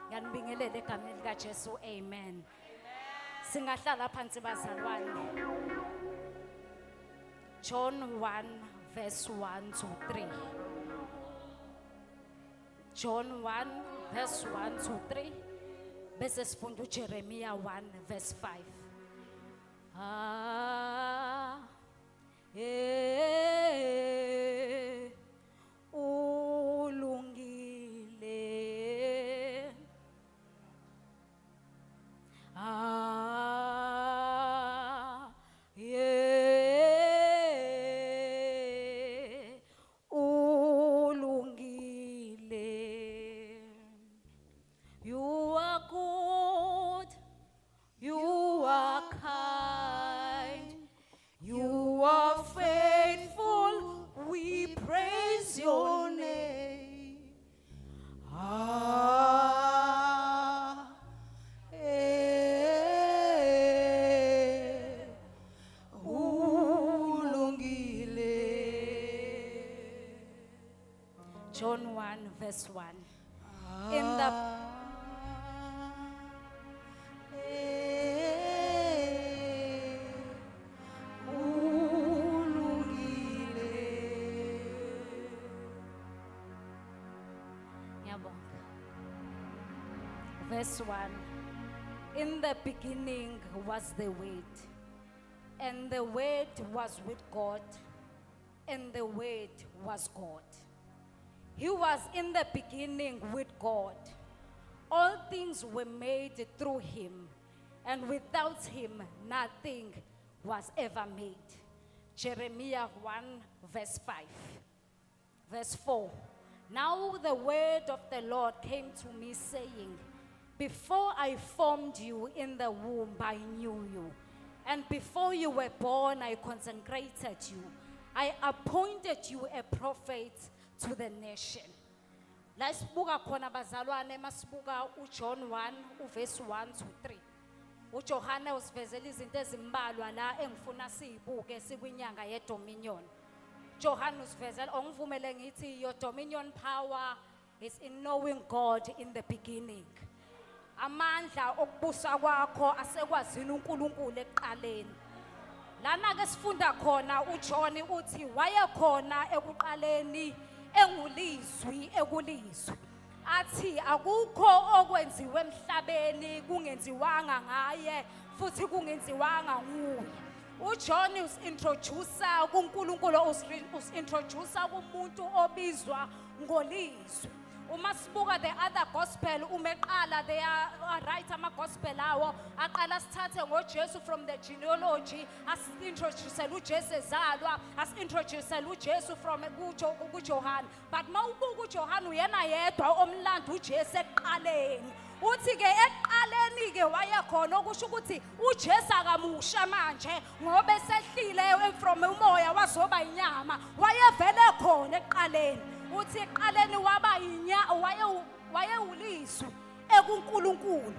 ngiyanibingelela egameni likaJesu. Amen. Singahlala phansi bazalwane. John 1 verse 1 to 3. John 1 verse 1 to 3. Bese sifunda uJeremiah 1 verse 5. Ulungile. Ulungile. You are good. You are kind. You are faithful. We praise your name. John 1 verse 1. In the Verse 1. In the beginning was the Word, and the Word was with God, and the Word was God. He was in the beginning with God. All things were made through him, and without him nothing was ever made. Jeremiah 1 verse 5. Verse 4. Now the word of the Lord came to me saying, before I formed you in the womb, I knew you. And before you were born, I consecrated you. I appointed you a prophet to the nation. Let's book khona bazalwane masibuka uJohn 1 verse 1 to 3. uJohane usivezela izinto ezimbalwa la engifuna sizibuke sikwinyanga yedominion. John usivezela ongivumele ngithi your dominion power is in knowing God in the beginning. Amandla okubusa kwakho asekwazini uNkulunkulu ekuqaleni. Lana ke sifunda khona uJohn uthi wayekhona ekuqaleni engulizwi ekulizwi. Athi akukho okwenziwe emhlabeni kungenziwanga ngaye futhi kungenziwanga nguye. uJohn usintroducer kuNkulunkulu usintroducer kumuntu obizwa ngolizwi. Uma sibuka the other gospel umeqala they are right ama gospel lawo aqala sithathe ngoJesu from the genealogy as introduce uJesu ezalwa as introduce uJesu from kuJohn, but mawubuka uJohn uyena yedwa omlando uJesu eqaleni. Uthi ke eqaleni ke wayekhona okusho ukuthi uJesu akamusha manje ngoba esehlile from umoya wazoba inyama wayevele khona eqaleni. Uthi eqaleni waba waye ulizwi ekuNkulunkulu.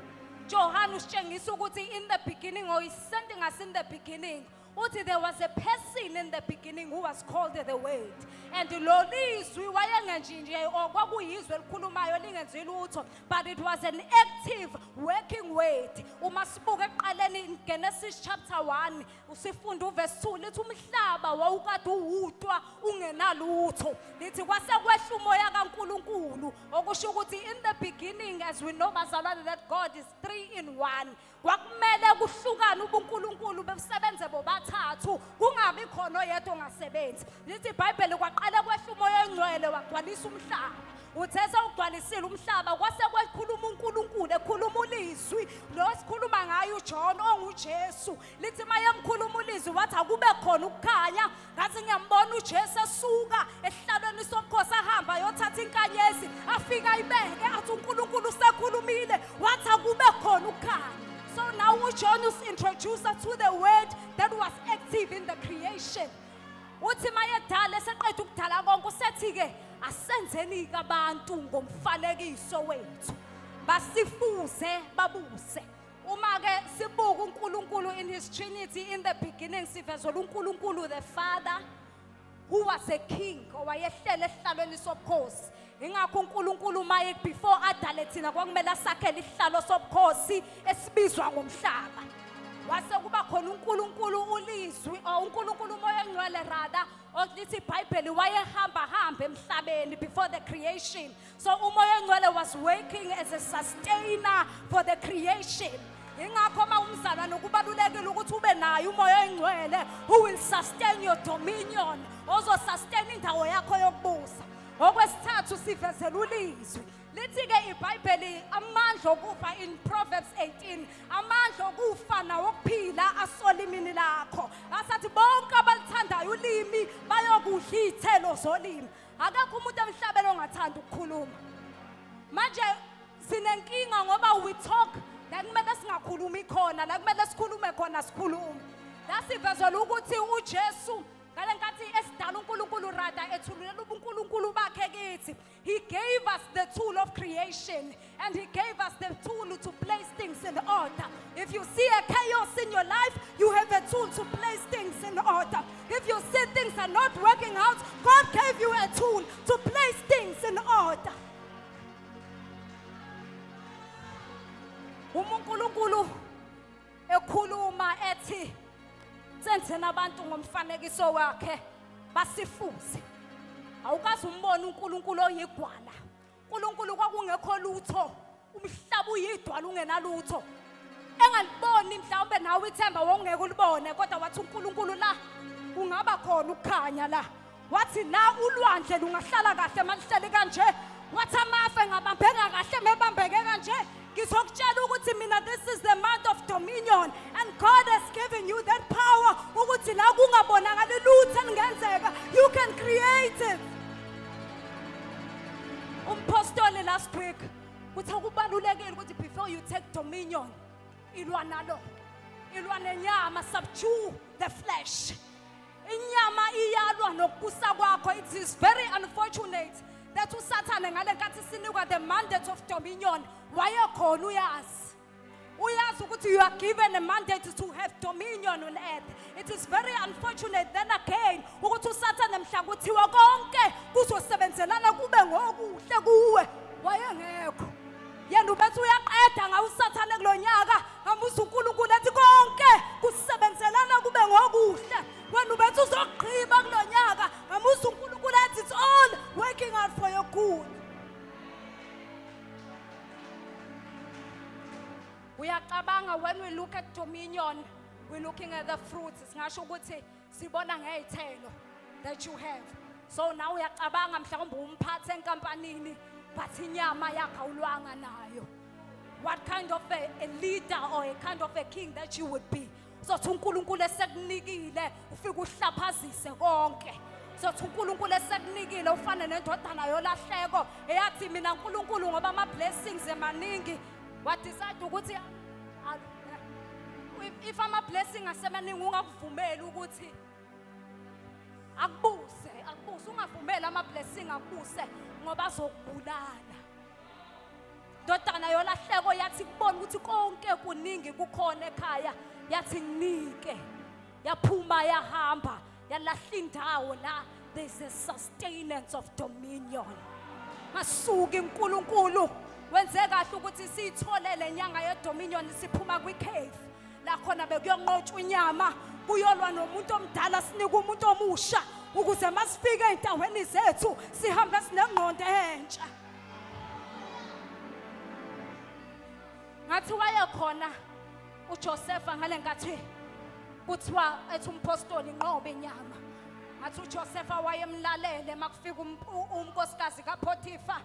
John usitshengisa ukuthi in the beginning, or is sending us in the beginning, uthi there was a person in the beginning who was called the Word, and lo lizwi wayengenje okwakuyizwe elikhulumayo lingenzi lutho, but it was an active working word. Uma sibuka eqaleni in Genesis chapter 1 usifunda uverse 2 lithi umhlaba wawukade uwudwa ungenalutho. Lithi kwase kwehla umoya kaNkulunkulu okusho ukuthi in the beginning, as we know bazalwane, that God is 3 in 1. Kwakumele kuhlukane ubuNkulunkulu besebenze bobathathu kungabi khona oyedwa ongasebenzi. Lithi iBhayibheli kwaqala kwehla umoya ongcwele wagcwalisa umhlaba. Uthesa ugcwalisile umhlaba kwase kwekhuluma uNkulunkulu ekhuluma ulizwi lo sikhuluma ngayo uJohn onguJesu. Lithi maye mkhuluma ulizwi wathi akube khona ukukhanya. Ngathi ngiyambona uJesu esuka esihlalweni sobukhosi ahamba yothatha inkanyezi afika ibeke athi uNkulunkulu usekhulumile wathi akube khona ukukhanya. So now John is introduced us to the word that was active in the creation. Uthi mayedala eseqeda ukudala konke usethi ke asenzeni abantu ngomfanekiso wethu basifuze babuse. Uma ke sibuka uNkulunkulu in his trinity, in the beginning sivezela uNkulunkulu the Father who was a king owayehlele esihlalweni sobukhosi. ingakho uNkulunkulu maye before adale thina kwakumele asakhele isihlalo sobukhosi esibizwa ngomhlaba. Wase kuba khona uNkulunkulu ulizwi uNkulunkulu umoya engcwele rather olithi iBhayibheli wayehamba emhlabeni before the creation. So umoya engcwele was working as a sustainer for the creation. Ingakho umzalwane kubalulekile ukuthi ube nayo umoya engcwele who will sustain your dominion, ozo sustain indawo yakho yokubusa. Okwesithathu sivezela ulizwi lithi ke iBhayibheli amandla okufa in Proverbs 18 amandla okufa nawokuphila asolimini lakho. Asathi bonke abalithandayo ulimi bayokudla izithelo zolimi. Akekho umuntu emhlabeni ongathanda ukukhuluma. Manje sinenkinga ngoba we talk la kumele singakhulumi khona, la kumele sikhulume khona sikhuluma. La sivezela ukuthi uJesu ngale nkathi esidala uNkulunkulu rada ethululela ubuNkulunkulu bakhe kithi. He gave us the tool of creation and he gave us the tool to place things in order. If you see a chaos in your life, you have a tool to place things in order. If you see things are not working out, God gave you a tool to place things in order. uNkulunkulu ekhuluma ethi senze nabantu ngomfanekiso wakhe basifuze. Awukazi umbona uNkulunkulu oyigwala. uNkulunkulu kwakungekho lutho, umhlaba uyidwala ungenalutho. Engaliboni mhlawumbe nawe ithemba wongeke ulibone kodwa wathi uNkulunkulu la kungaba khona ukukhanya la. Wathi la ulwandle lungahlala kahle malihleli kanje. Wathi amafe ngabambeka kahle mebambeke kanje. Ngizokutshela ukuthi mina this is the month of dominion and God has given you that power ukuthi la kungabonakala lutho elingenzeka you can create it. Umpostoli last week uthi kubalulekile ukuthi before you take dominion ilwa nalo, ilwa nenyama, subdue the flesh. Inyama iyalwa nokubusa kwakho. It is very unfortunate that uSathane ngale nkathi sinikwa the mandate of dominion wayekhona uyazi ukuthi you are given a mandate to have dominion on earth. It is very unfortunate then again ukuthi uSathane mhla kuthiwa konke kuzosebenzelana kube ngokuhle kuwe wayengekho. Yena ubethi uyaqeda ngawo uSathane kulonyaka ngamusa uNkulunkulu ethi konke kusebenzelana kube ngokuhle. Wena ubethi uzogqiba kulonyaka ngamusa uNkulunkulu ethi it's all working out for your good. Uyacabanga when we look at dominion, we're looking at the fruits. Singasho ukuthi sibona ngezithelo that you have. So now uyacabanga mhlawumbe umphathe enkampanini but inyama yakho awulwanga nayo. What kind of a leader or a kind of a king that you would be? So uNkulunkulu esekunikile ufika uhlaphazise konke. So uNkulunkulu esekunikile ufana nendodana yolahleko eyathi mina uNkulunkulu ngoba ama blessings emaningi what decide ukuthi if ama blessing asemaningi ungakuvumeli ukuthi akubuse ungavumeli ama blessing akubuse ngoba azokubulala. Ndodana yolahleko yathi kubona ukuthi konke kuningi kukhona ekhaya yathi nginike yaphuma yahamba yalahla indawo la there's a sustenance of dominion. Masuki uNkulunkulu wenze kahle ukuthi sitholele inyanga ye dominion siphuma kwi cave la khona bekuyonqotshwa inyama kuyolwa nomuntu omdala sinika umuntu omusha ukuze masifike endaweni zethu sihambe sinengqondo entsha. Ngathi wayekhona uJoseph ngale ngathi kuthiwa ethi umpostoli inqobe inyama. Ngathi uJoseph wayemlalele makufika unkosikazi kaPotifa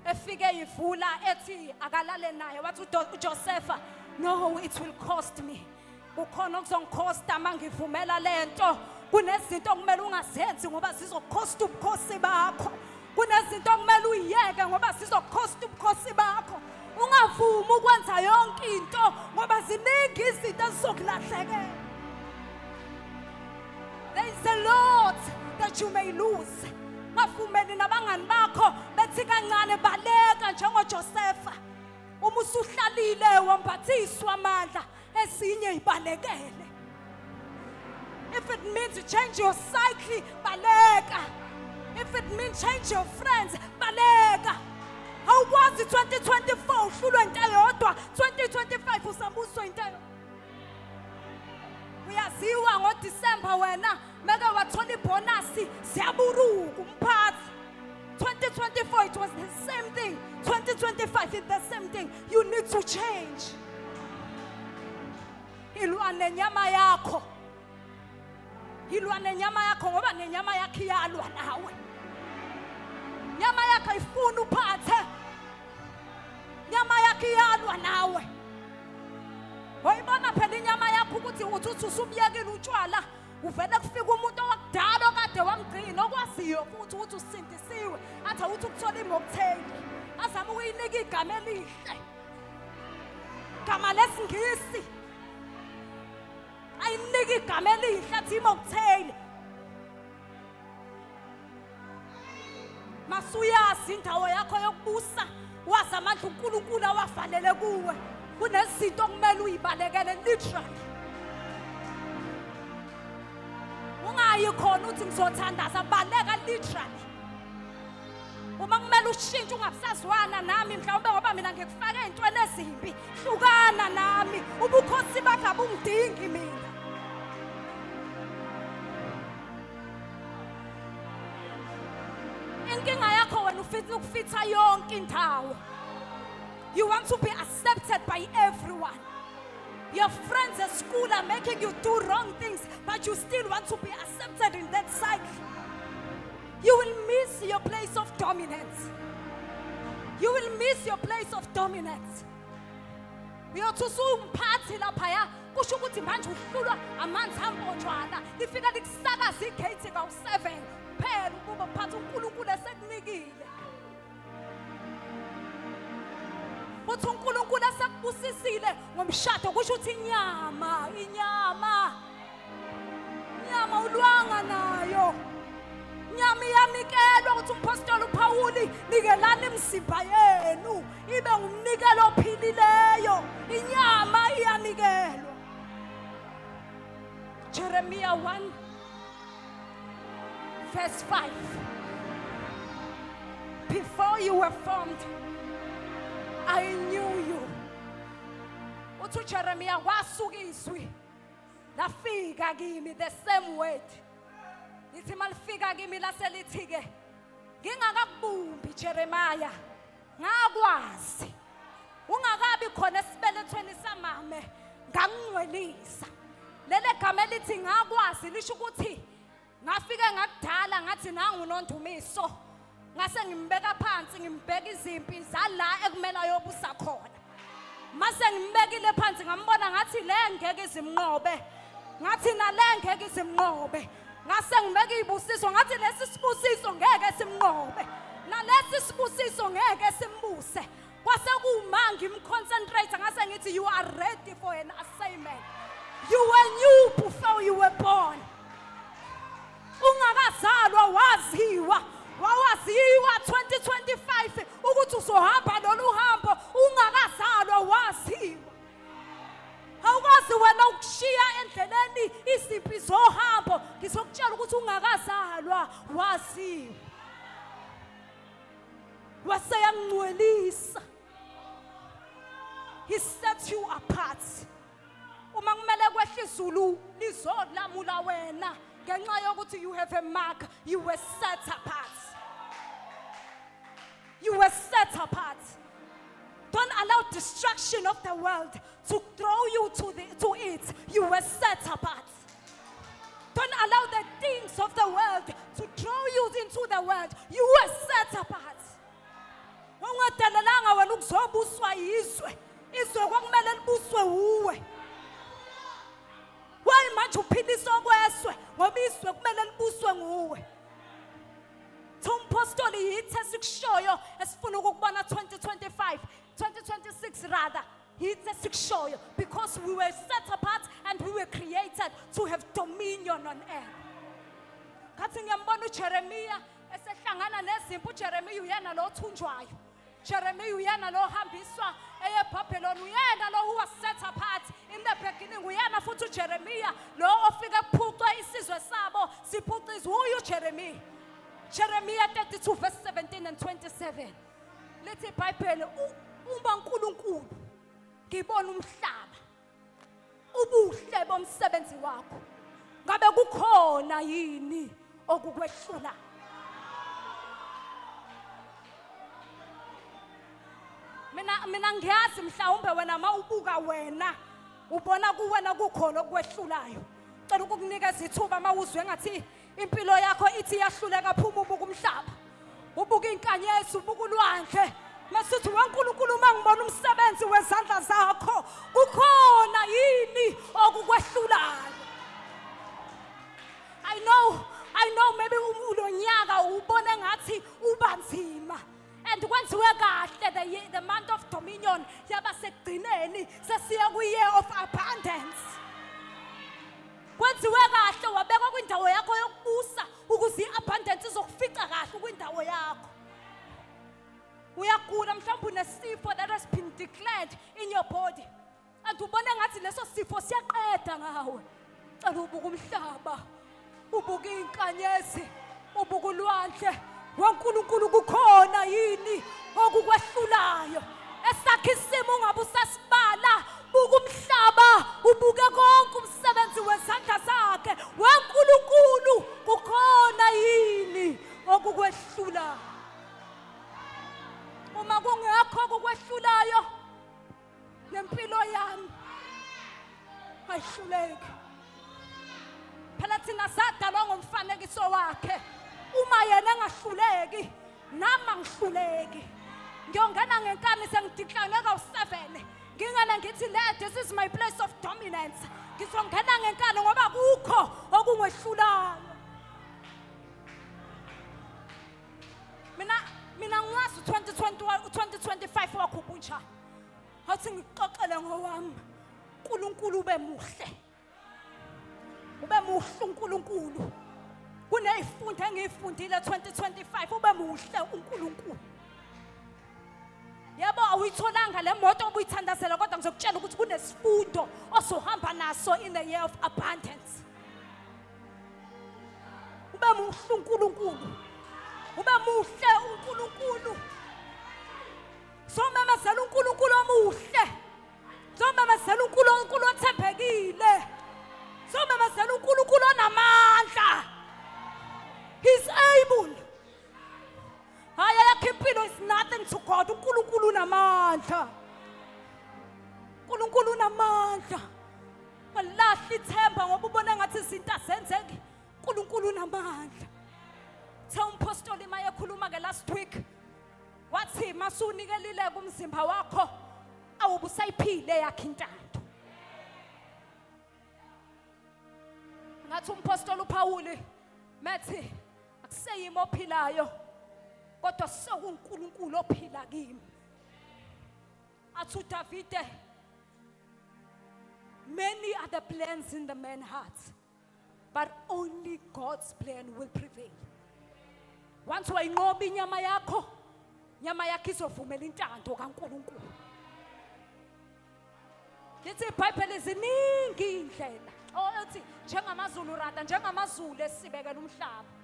efike yivula ethi akalale naye wathi uJoseph no it will cost me. Kukhona okuzongikhosta mangivumela lento. Kunezinto kumele ungazenzi ngoba zizokhosta ubukhosi bakho. Kunezinto kumele uyiyeke ngoba zizokhosta ubukhosi bakho. Ungavumi ukwenza yonke into ngoba ziningi izinto ezizokulahlekela. There is a lot that you may lose. Ngavumeli nabangani bakho bethi kancane baleka njengoJoseph. Uma usuhlalile wambathiswa amandla ezinye ibalekele. If it means to change your cycle, baleka. If it means change your friends, baleka. Awukwazi 2024 uhlulwe into eyodwa, 2025 usambuswa into eyodwa. Uyaziwa ngoDisemba wena meke wathola ibonus siyaburuka umphathi. 2024 it was the same thing. 2025 it's the same thing. You need to change. Ilwa nenyama yakho. Ilwa nenyama yakho ngoba nenyama yakho iyalwa nawe. Nyama yakho ifuna uphathe. Nyama yakho iyalwa nawe. Oyibona phela inyama yakho ukuthi uthi usubiyekile utshwala, uvele kufika umuntu owakudala okade wamgcina okwaziyo futhi ukuthi usindisiwe, athi awuthi ukuthola imokutheli, azama ukuyinika igama elihle. Igama lesingisi. Ayinika igama elihle athi imokutheli. Masuyazi indawo yakho yokubusa, wazi amandla uNkulunkulu awavalele kuwe. Kunezinto okumele uyibalekele literally. Ungayi khona uthi ngizothandaza, baleka literally. Uma kumele ushintshe ungabusazwana nami mhlawumbe ngoba mina ngikufake ezintweni ezimbi, hlukana nami. Ubukhosi bakho abungidingi mina. Inkinga yakho wena ufisa ukufitha yonke indawo. You want to be accepted by everyone. Your friends at school are making you do wrong things, but you still want to be accepted in that cycle. You will miss your place of dominance. You will miss your place of dominance. Uyothusa umphathi laphaya kusho ukuthi manje uhlulwa amanzi ambotshwana. Lifika likusakaza igate ka7 phela ukuba uphatha uNkulunkulu esekunikile. Uthi uNkulunkulu esekubusisile ngomshado kusho ukuthi inyama ulwanga nayo. Inyama iyanikelwa ukuthi umpostoli uPawuli nikelani imizimba yenu ibe ngumnikelo ophilileyo. Inyama iyanikelwa. Jeremiah 1 verse 5. Before you were formed, I knew you. Uthi Jeremiah wasuka izwi lafika kimi, the same word. Lithi malifika kimi laselithi ke ngingakakubumbi Jeremiah ngakwazi ungakabi khona esibelethweni samame ngakungcwelisa. Lele gama elithi ngakwazi lisho ukuthi ngafike ngakudala ngathi nangu uNondumiso, ngase ngimbeka phansi ngimbeka izimpi zala ekumela yobusa khona. Mase ngimbekile phansi ngambona ngathi le ngeke izimnqobe, ngathi nale ngeke izimnqobe. Ngase ngibeka izibusiso ngathi lesi sibusiso ngeke simnqobe, nalesi sibusiso ngeke simbuse. Kwase kuma ngimconcentrate ngase ngithi you are ready for an assignment. You were new before you were born. Ungakazalwa waziwa, wawaziwa 2025 ukuthi uzohamba lolu hambo. Ungakazalwa waziwa. Awukwazi wena ukushiya endleleni izimpi zohambo. Ngizokutshela ukuthi ungakazalwa waziwa. Waseyangcwelisa. He set you apart. Uma kumele kwehla izulu lizolamula wena ngenxa yokuthi you have a mark, you were set apart. You were set apart. Don't allow distraction of the world to throw you to it. You were set apart. Don't allow the things of the world to draw you into the world. You were set apart. Ungadelelanga wena ukuzobuswa izwe. Izwe kwakumele libuswe uwe. Why manje uphilisa okweswe ngoba izwe kumele libuswe nguwe. Umpostoli yithi esikushoyo esifuna ukubona 2026 rather. Yithi esikushoyo because we were set apart and we were created to have dominion on earth. Kathi ngiyambona uJeremiah esehlangana nezimpi. uJeremiah uyena lo othunjwayo. Jeremiah uyena lo hambiswa eBabylon. Uyena lo who was set apart in the beginning. Uyena futhi uJeremiah lo ofika kuphucwa isizwe sabo siphucizwe uyu Jeremiah. Jeremiah 7 lithi iBhayibheli uma uNkulunkulu ngibona umhlaba ubuhle bomsebenzi wakho ngabe kukhona yini okukwehlula mina ngiyazi mhlawumbe wena mawubuka wena ubona kuwena kukhona okwehlulayo cela ukukunikeza ithuba mawuzwe ngathi impilo yakho ithi yahluleka phuma ubuka umhlaba ubuka inkanyezi ubuka ulwandle masithi weNkulunkulu uma ngibona umsebenzi wezandla zakho kukhona yini okukwehlulayo I know maybe ulonyaka ubone ngathi ubanzima and kwenziwe kahle the month of dominion yaba sekugcineni sesiya ku-year of abundance kwenziwe kahle wabekwa kwindawo yakho yokubusa ukuze i-abundance izokufica kahle kwindawo yakho uyagula mhlawumbe unesifo that has been declared in your body and ubone ngathi leso sifo siyaqeda ngawe cela ubuka umhlaba ubuka inkanyezi ubuka ulwandle weNkulunkulu kukhona yini okukwehlulayo esakhe isimo ungabe usasibala buka umhlaba ubuke konke umsebenzi wezandla zakhe weNkulunkulu kukhona yini okukwehlulayo uma kungekho okukwehlulayo nempilo yami ayihluleki phela thina sadalwa ngomfanekiso wakhe uma yena engahluleki nami angihluleki ngiyongena ngenkani sengidiklanwe ka7 ngingana ngithi this is my place of dominance ngizongena ngenkani ngoba kukho okungwehlulayo mina ngwazi 2025 wakho kunjani athi ngixoxele ngowami uNkulunkulu ube muhle uNkulunkulu kunezifundo engiyifundile 2025 ube muhle uNkulunkulu yabo awuyitholanga le moto obuyithandazela kodwa ngizokutshela ukuthi kunesifundo osohamba naso in the year of abundance ube muhle uNkulunkulu ube muhle uNkulunkulu somemezela uNkulunkulu omuhle somemezela uNkulunkulu othembekile somemezela uNkulunkulu onamandla he's able haya yakhe impilo is nothing to God uNkulunkulu unamandla uNkulunkulu unamandla walahla ithemba ngoba ubona ngathi izinto azenzeki uNkulunkulu unamandla umpostoli maye ekhuluma ke last week wathi masunikelile kumzimba wakho awubusayiphile yakhe intando ngathi umpostoli uPawuli methi akuseyimo ophilayo kodwa sekuNkulunkulu ophila kimi athi uDavide many are the plans in the man's heart but only God's plan will prevail once wayinqoba inyama yakho izovumela intando kaNkulunkulu lithi iBhayibheli ziningi indlela othi njengamazulu rada njengamazulu esibekela umhlaba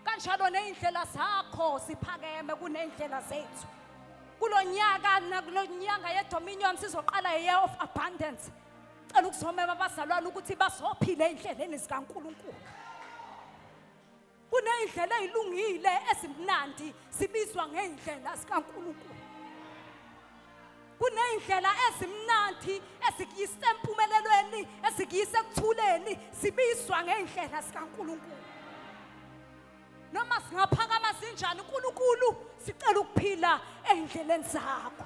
kanjalo neindlela zakho siphakeme kuneindlela zethu kulonyaka nakulonyanga yedominion sizoqala year of abundance cela ukuzomema abazalwane ukuthi basophile endleleni zikaNkulunkulu kuneindlela ezilungile ezimnandi sibizwa ngeindlela zikaNkulunkulu kuneindlela ezimnandi ezikuyisa empumelelweni ezikuyisa ekuthuleni sibizwa ngeindlela zikaNkulunkulu noma singaphakama sinjani uNkulunkulu sicela ukuphila endleleni zakho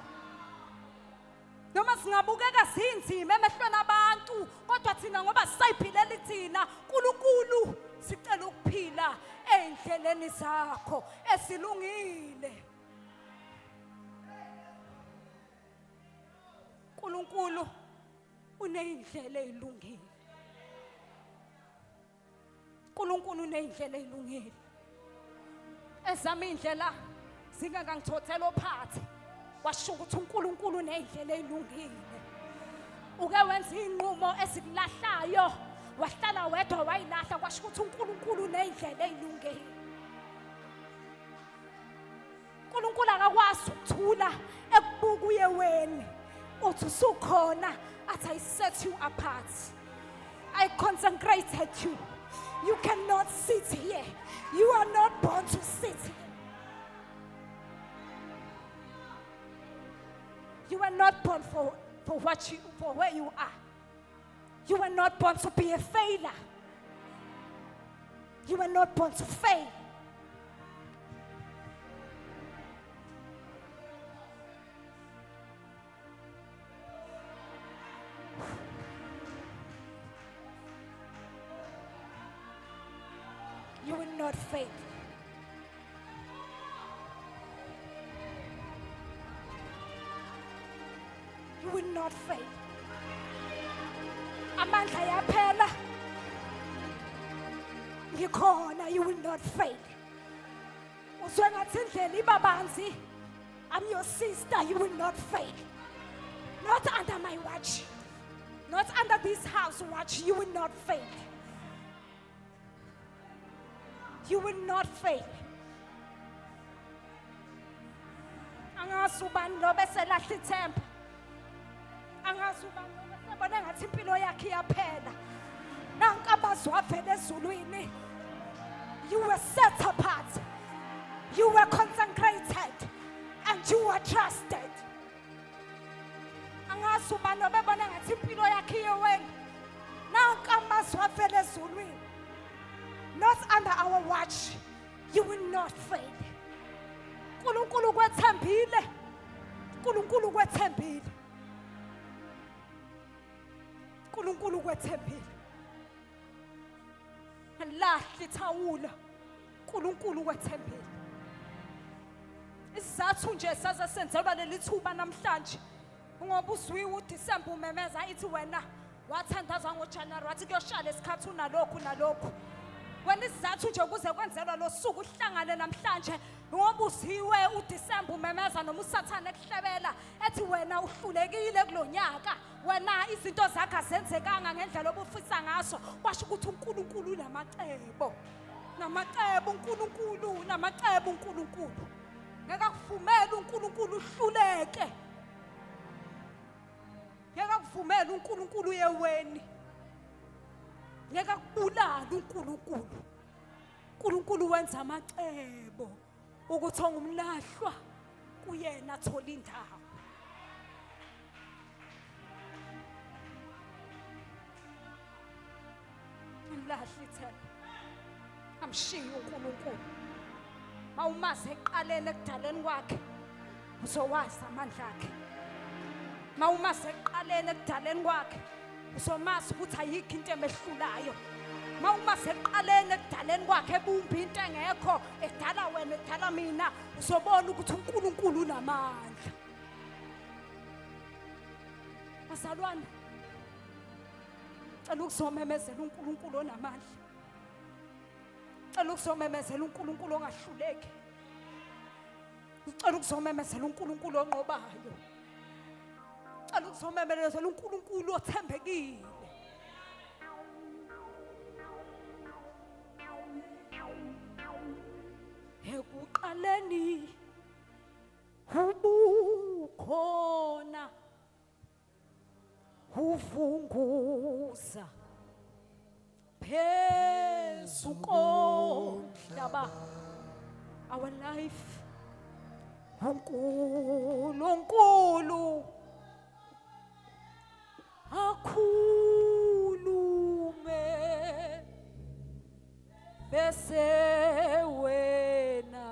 noma singabukeka sinzima emehlweni abantu kodwa thina ngoba sisayiphilela thina uNkulunkulu sicela ukuphila endleleni zakho esilungile uNkulunkulu uneindlela ezilungile uNkulunkulu uneindlela ezilungile ezami indlela zingangangithothela ophathi washo ukuthi uNkulunkulu uneindlela ezilungile uke wenza inqumo ezikulahlayo wahlala wedwa wayilahla kwasho ukuthi uNkulunkulu uneindlela ezilungile uNkulunkulu uthula ekubuka uyeweni uthi usukhona athi I set you apart. I consecrated you. You cannot sit here. You are not born to sit here. You were not born for where you are. You were not born to be a failure. You were not born to fail. You will not fail. You will not fail. Amandla yaphela. Ngikhona, you will not fail. Uzwe ngathi indlela ibabanzi. I'm your sister, you will not fail. Not under my watch. Not under this house watch, you will not fail. You will not fail. Angazi ubani lo bese lahla ithemba. Angazi ubani lo bese bona ngathi impilo yakhe iyaphela. Nanka abazwa vele ezulwini. You were set apart. You were consecrated and you were trusted. Angazi ubani lo bebona ngathi impilo yakhe iyeweni. Nanka abazwa vele ezulwini. Not under our watch, you will not fail. Nkulunkulu kwethembile. Nkulunkulu kwethembile. Nkulunkulu kwethembile. Lahla ithawula. Nkulunkulu kwethembile. Isizathu nje saze senzelwa leli thuba namhlanje. Ngoba uzwiwe uDisemba umemeza ithi wena wathandaza ngoJanuary wathi kuyoshala isikhathi unalokhu nalokhu. Wena isizathu nje ukuze kwenzelwa lo suku uhlangane namhlanje ngoba uziwe uDisemba umemeza noma uSathane ekuhlebela ethi wena uhlulekile kulonyaka wena izinto zakhe azenzekanga ngendlela obufisa ngaso kwasho ukuthi uNkulunkulu namacebo uNkulunkulu ngeke kuvumela uNkulunkulu uhluleke ngeke kuvumela uNkulunkulu yeweni ngeke kubulala uNkulunkulu. uNkulunkulu wenza amacebo ukuthi ongumlahlwa kuyena athola indawo. Umlahla ithemba. Amshiya uNkulunkulu. Mawumazi eqaleni ekudaleni kwakhe uzowazi amandla akhe. Mawumazi eqaleni ekudaleni kwakhe uzomazi ukuthi ayikho into emehlulayo. Mawumazi eqaleni ekudaleni kwakhe ebumba into engekho edala wena edala mina uzobona ukuthi uNkulunkulu unamandla. Bazalwane, cela ukuzomemezela uNkulunkulu onamandla. Cela ukuzomemezela uNkulunkulu ongahluleki. Cela ukuzomemezela uNkulunkulu onqobayo. Cela ukuzomemezela uNkulunkulu othembekile. Ekuqaleni ubukhona uvunguza phezu komhlaba. Our life uNkulunkulu akhulume bese wena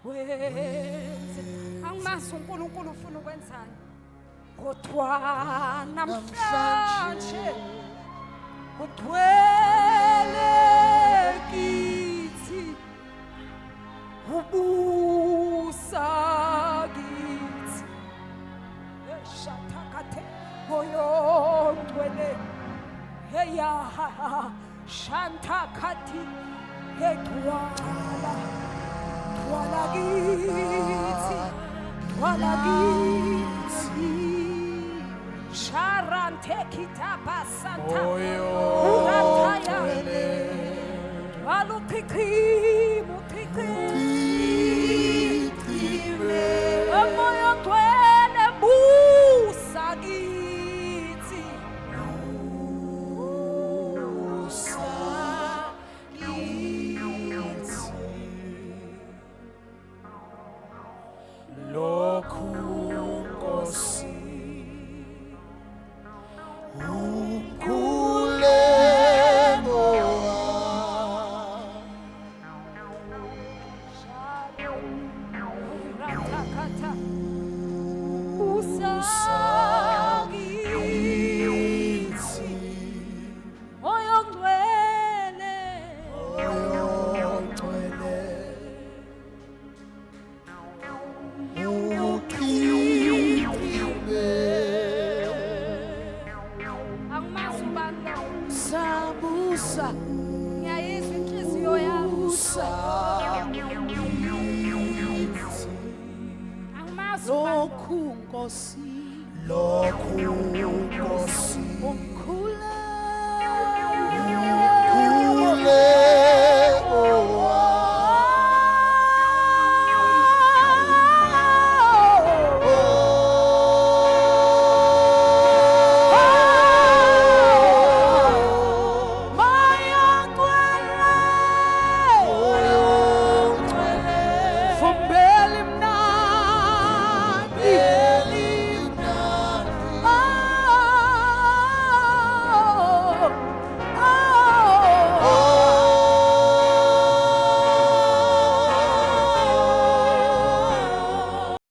wenze. Angimazi uNkulunkulu ufuna ukwenzani kodwa namhlanje udwele kithi ubusa kithi eshathakathe moyo ngcwele heya shantakati hedwala wala kithi Sharante kitapa santa urataya walutiki mutiki Uyongcwele busa kithi. Lokhu Nkosi ukhuleko Ratakata. Busa kithi. Uyongcwele. Angimazi ubani lo. sabusa Ngiyayizwa inhliziyo yami. Angimazi ubani lo. lokhu Nkosi Umkhulu